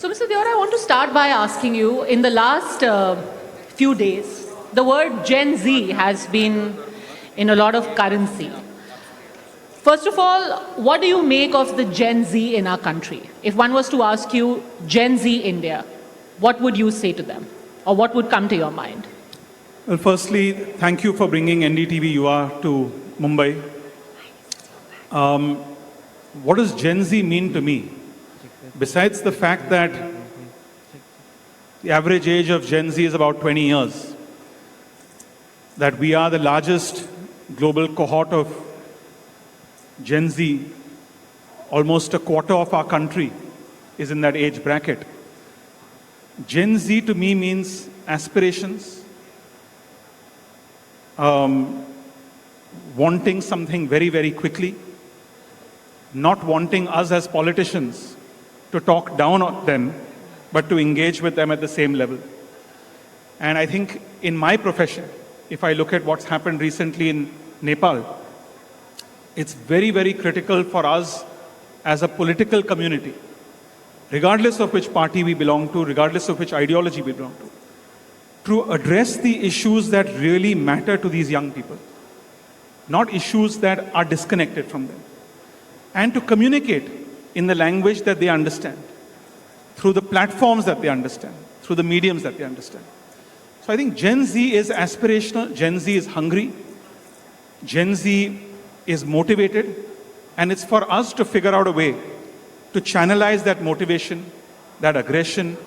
So, Mr. Deora, I want to start by asking you, in the last few days, the word Gen Z has been in a lot of currency. First of all, what do you make of the Gen Z in our country? If one was to ask you, Gen Z India, what would you say to them? Or what would come to your mind? Well, firstly, thank you for bringing NDTV Yuva to Mumbai. What does Gen Z mean to me? Besides the fact that the average age of Gen Z is about 20 years, that we are the largest global cohort of Gen Z, almost a quarter of our country is in that age bracket. Gen Z to me means aspirations, wanting something very, very quickly, not wanting us as politicians to talk down on them, but to engage with them at the same level. And I think in my profession, if I look at what's happened recently in Nepal, it's very, very critical for us as a political community, regardless of which party we belong to, regardless of which ideology we belong to address the issues that really matter to these young people, not issues that are disconnected from them, and to communicate in the language that they understand, through the platforms that they understand, through the mediums that they understand. So I think Gen Z is aspirational, Gen Z is hungry, Gen Z is motivated, and it's for us to figure out a way to channelize that motivation, that aggression,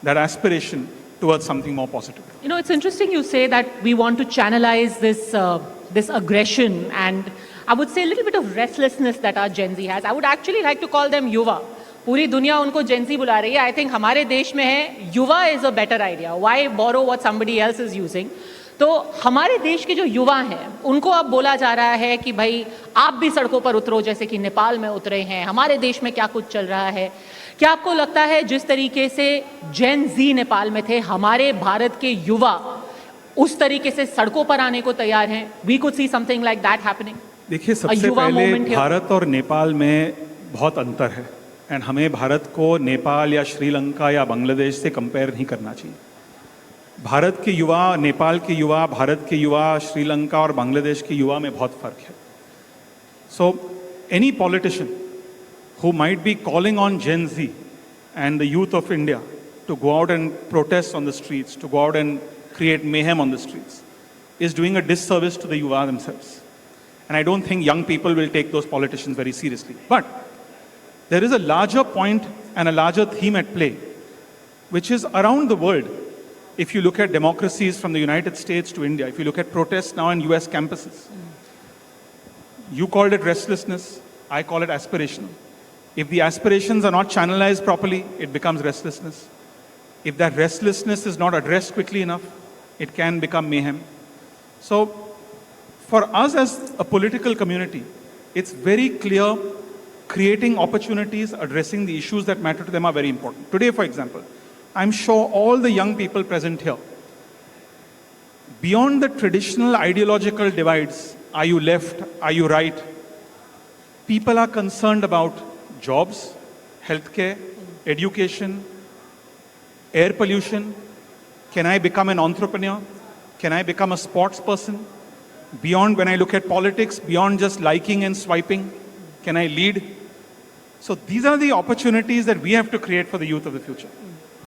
that aspiration towards something more positive. You know, it's interesting you say that we want to channelize this aggression and I would say a little bit of restlessness that our Gen Z has. I would actually like to call them Yuva. पूरी दुनिया उनको Gen Z बुला रही है. I think हमारे देश में है Yuva is a better idea. Why borrow what somebody else is using? तो हमारे देश के जो युवा हैं उनको अब बोला जा रहा है कि भाई आप भी सड़कों पर उतरो, जैसे कि नेपाल में उतरे हैं. हमारे देश में क्या कुछ चल रहा है? क्या आपको लगता है जिस तरीके से जेन जी नेपाल में थे, हमारे भारत के युवा उस तरीके से सड़कों पर आने को तैयार हैं? We could see something like that happening. देखिए, सबसे पहले भारत और नेपाल में बहुत अंतर है एंड हमें भारत को नेपाल या श्रीलंका या बांग्लादेश से कंपेयर नहीं करना चाहिए. भारत के युवा, नेपाल के युवा, भारत के युवा, श्रीलंका और बांग्लादेश के युवा में बहुत फर्क है. So any politician who might be calling on Gen Z and the youth of India to go out and protest on the streets, to go out and create mayhem on the streets, is doing a disservice to the Yuva themselves. And I don't think young people will take those politicians very seriously. But there is a larger point and a larger theme at play, which is around the world. If you look at democracies from the United States to India, if you look at protests now in US campuses, you called it restlessness, I call it aspirational. If the aspirations are not channelized properly, it becomes restlessness. If that restlessness is not addressed quickly enough, it can become mayhem. So for us as a political community, it's very clear creating opportunities, addressing the issues that matter to them are very important. Today, for example, I'm sure all the young people present here, beyond the traditional ideological divides, are you left, are you right, people are concerned about jobs, healthcare, education, air pollution. Can I become an entrepreneur? Can I become a sports person? Beyond, when I look at politics, beyond just liking and swiping, can I lead? So these are the opportunities that we have to create for the youth of the future.